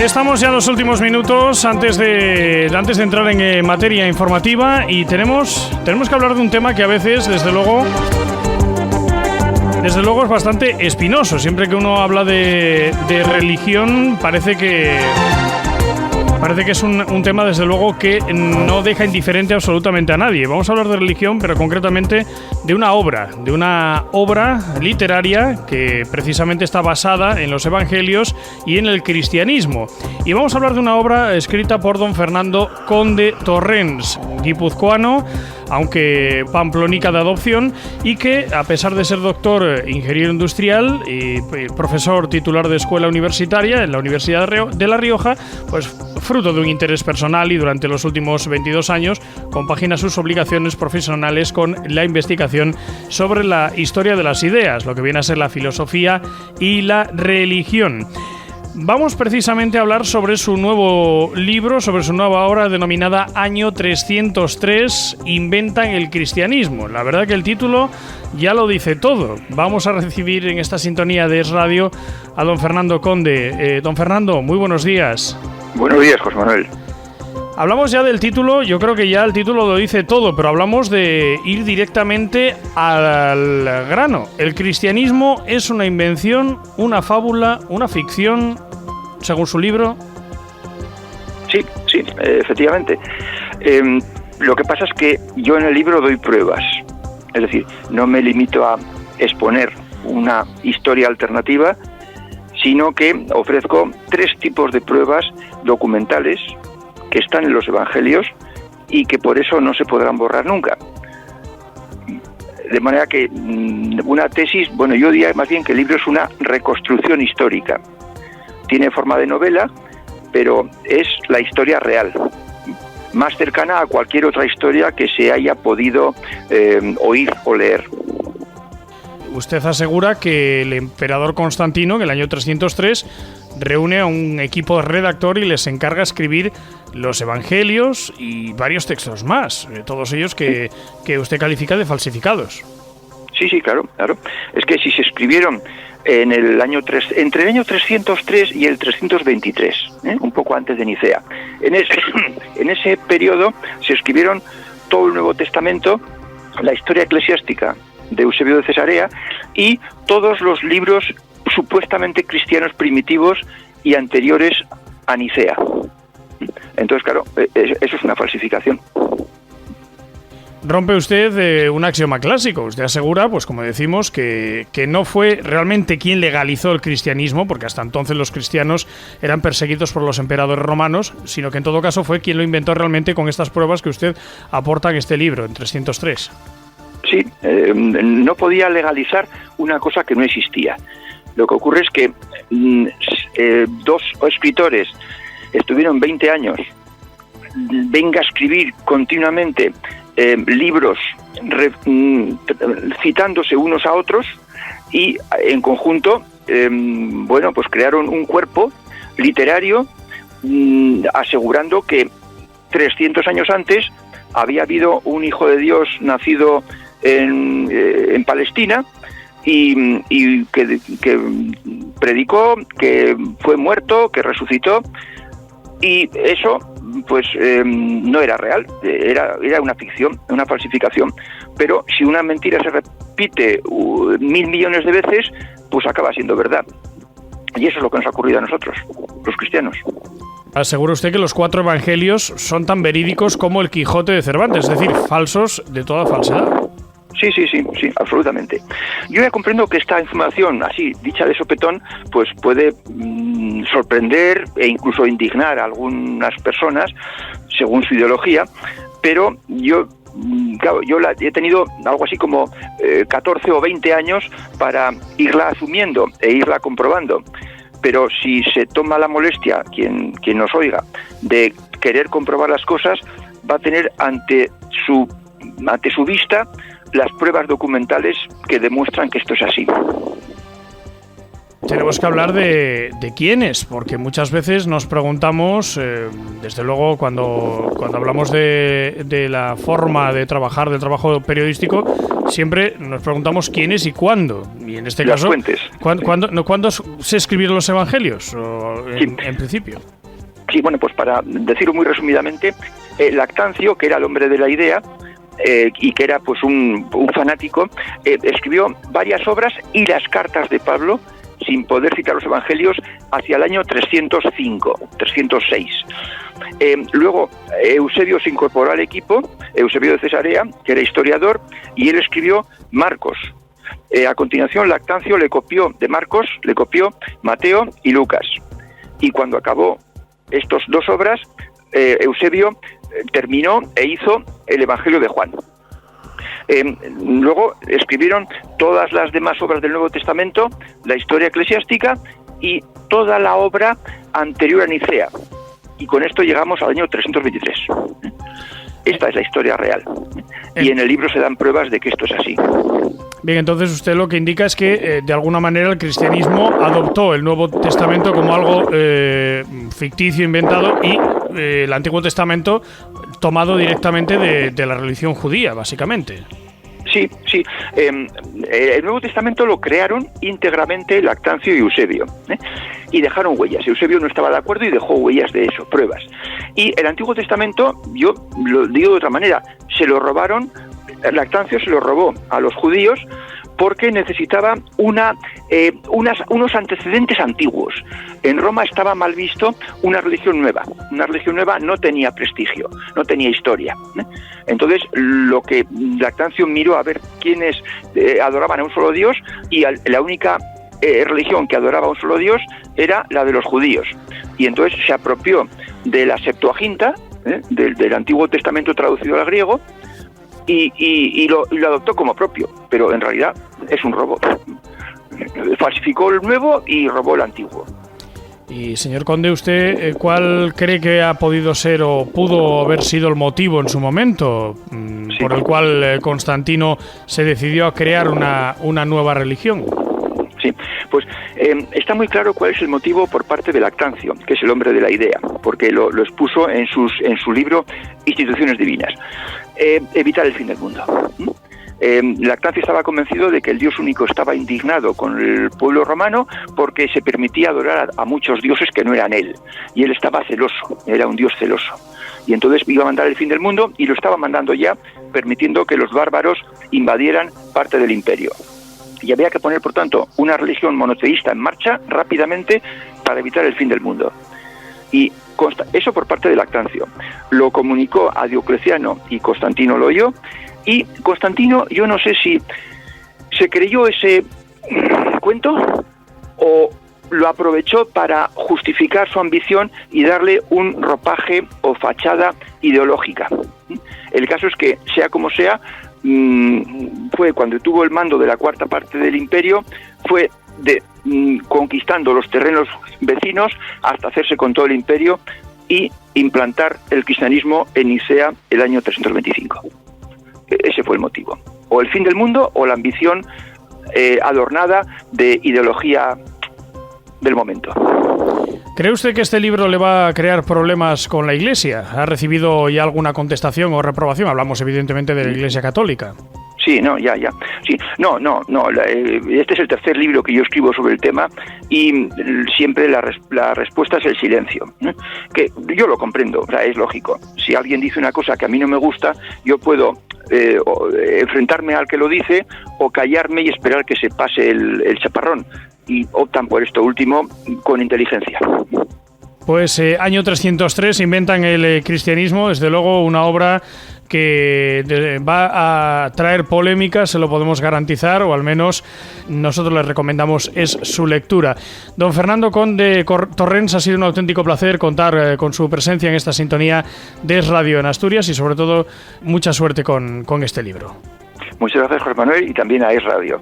Estamos ya en los últimos minutos antes de entrar en materia informativa y tenemos que hablar de un tema que a veces, desde luego es bastante espinoso. Siempre que uno habla de religión parece que es un tema, desde luego, que no deja indiferente absolutamente a nadie. Vamos a hablar de religión, pero concretamente de una obra literaria que precisamente está basada en los evangelios y en el cristianismo. Y vamos a hablar de una obra escrita por don Fernando Conde Torrents, guipuzcoano, aunque pamplónica de adopción, y que, a pesar de ser doctor ingeniero industrial y profesor titular de escuela universitaria en la Universidad de La Rioja, pues fruto de un interés personal y durante los últimos 22 años compagina sus obligaciones profesionales con la investigación sobre la historia de las ideas, lo que viene a ser la filosofía y la religión. Vamos precisamente a hablar sobre su nuevo libro, sobre su nueva obra denominada Año 303, Inventan el cristianismo. La verdad que el título ya lo dice todo. Vamos a recibir en esta sintonía de Es Radio a don Fernando Conde. Don Fernando, muy buenos días. Buenos días, José Manuel. Hablamos ya del título, yo creo que ya el título lo dice todo, pero hablamos de ir directamente al grano. ¿El cristianismo es una invención, una fábula, una ficción, según su libro? Sí, efectivamente. Lo que pasa es que yo en el libro doy pruebas, es decir, no me limito a exponer una historia alternativa, sino que ofrezco 3 tipos de pruebas documentales que están en los evangelios y que por eso no se podrán borrar nunca. De manera que una tesis, bueno, yo diría más bien que el libro es una reconstrucción histórica. Tiene forma de novela, pero es la historia real, más cercana a cualquier otra historia que se haya podido oír o leer. Usted asegura que el emperador Constantino, en el año 303, reúne a un equipo de redactor y les encarga escribir los evangelios y varios textos más, todos ellos que usted califica de falsificados. Sí, claro. Es que si se escribieron en el año entre el año 303 y el 323, un poco antes de Nicea, en ese periodo se escribieron todo el Nuevo Testamento, la historia eclesiástica de Eusebio de Cesarea y todos los libros supuestamente cristianos primitivos y anteriores a Nicea. Entonces, claro, eso es una falsificación. Rompe usted un axioma clásico. Usted asegura, pues como decimos, que no fue realmente quien legalizó el cristianismo, porque hasta entonces los cristianos eran perseguidos por los emperadores romanos, sino que en todo caso fue quien lo inventó realmente con estas pruebas que usted aporta en este libro, en 303. Sí, no podía legalizar una cosa que no existía. Lo que ocurre es que 2 escritores estuvieron 20 años, venga a escribir continuamente libros citándose unos a otros y en conjunto, pues crearon un cuerpo literario asegurando que 300 años antes había habido un hijo de Dios nacido en Palestina y que predicó, que fue muerto, que resucitó, y eso pues no era real, era una ficción, una falsificación. Pero si una mentira se repite 1000 millones de veces, pues acaba siendo verdad. Y eso es lo que nos ha ocurrido a nosotros, los cristianos. Asegura usted que los 4 evangelios son tan verídicos como el Quijote de Cervantes, es decir, falsos de toda falsedad. Sí, absolutamente. Yo ya comprendo que esta información, así, dicha de sopetón, pues puede sorprender e incluso indignar a algunas personas, según su ideología, pero yo he tenido algo así como 14 o 20 años para irla asumiendo e irla comprobando. Pero si se toma la molestia, quien nos oiga, de querer comprobar las cosas, va a tener ante su vista las pruebas documentales que demuestran que esto es así. tenemos que hablar de quiénes, porque muchas veces nos preguntamos, desde luego cuando hablamos de la forma de trabajar, del trabajo periodístico, siempre nos preguntamos quiénes y cuándo. Y en este caso, ¿cuándo se escribieron los evangelios? En principio. Sí, bueno, pues para decirlo muy resumidamente, Lactancio, que era el hombre de la idea, y que era pues un fanático, escribió varias obras y las cartas de Pablo, sin poder citar los evangelios, hacia el año 306. Luego Eusebio se incorporó al equipo, Eusebio de Cesarea, que era historiador, y él escribió Marcos. A continuación, Lactancio le copió de Marcos, le copió Mateo y Lucas. Y cuando acabó estas dos obras, Eusebio terminó e hizo el Evangelio de Juan. Luego escribieron todas las demás obras del Nuevo Testamento, la historia eclesiástica y toda la obra anterior a Nicea. Y con esto llegamos al año 323. Esta es la historia real. Y en el libro se dan pruebas de que esto es así. Bien, entonces usted lo que indica es que de alguna manera el cristianismo adoptó el Nuevo Testamento como algo ficticio, inventado, y el Antiguo Testamento tomado directamente de la religión judía, básicamente. Sí. El Nuevo Testamento lo crearon íntegramente Lactancio y Eusebio, y dejaron huellas. Eusebio no estaba de acuerdo y dejó huellas de eso, pruebas. Y el Antiguo Testamento, yo lo digo de otra manera, se lo robaron. Lactancio se lo robó a los judíos porque necesitaba unos antecedentes antiguos. En Roma estaba mal visto una religión nueva. Una religión nueva no tenía prestigio, no tenía historia. Entonces, lo que Lactancio miró a ver quiénes adoraban a un solo Dios, y la única religión que adoraba a un solo Dios era la de los judíos. Y entonces se apropió de la Septuaginta, del Antiguo Testamento traducido al griego, y lo adoptó como propio, pero en realidad es un robo. Falsificó el nuevo y robó el antiguo. Y señor Conde, ¿usted cuál cree que ha podido ser o pudo haber sido el motivo en su momento por el cual Constantino se decidió a crear una nueva religión? Sí, pues está muy claro cuál es el motivo por parte de Lactancio, que es el hombre de la idea, porque lo expuso en su libro Instituciones Divinas. Evitar el fin del mundo. Lactancio estaba convencido de que el Dios único estaba indignado con el pueblo romano porque se permitía adorar a muchos dioses que no eran él, y él estaba celoso, era un Dios celoso, y entonces iba a mandar el fin del mundo, y lo estaba mandando ya, permitiendo que los bárbaros invadieran parte del imperio. Y había que poner, por tanto, una religión monoteísta en marcha rápidamente para evitar el fin del mundo. Y eso por parte de Lactancio. Lo comunicó a Diocleciano y Constantino lo oyó, y Constantino, yo no sé si se creyó ese cuento o lo aprovechó para justificar su ambición y darle un ropaje o fachada ideológica. El caso es que, sea como sea, fue cuando tuvo el mando de la cuarta parte del imperio, fue conquistando los terrenos vecinos hasta hacerse con todo el imperio y implantar el cristianismo en Nicea el año 325. Ese fue el motivo. O el fin del mundo o la ambición adornada de ideología del momento. ¿Cree usted que este libro le va a crear problemas con la Iglesia? ¿Ha recibido ya alguna contestación o reprobación? Hablamos evidentemente de la Iglesia Católica. Sí, ya. Sí, no. Este es el tercer libro que yo escribo sobre el tema, y siempre la respuesta es el silencio. Que yo lo comprendo, o sea, es lógico. Si alguien dice una cosa que a mí no me gusta, yo puedo enfrentarme al que lo dice o callarme y esperar que se pase el chaparrón. Y optan por esto último con inteligencia. Pues año 303 inventan el cristianismo, desde luego una obra que va a traer polémicas, se lo podemos garantizar, o al menos nosotros les recomendamos es su lectura. Don Fernando Conde Torrents, ha sido un auténtico placer contar con su presencia en esta sintonía de Es Radio en Asturias, y sobre todo mucha suerte con este libro. Muchas gracias, José Manuel, y también a Es Radio.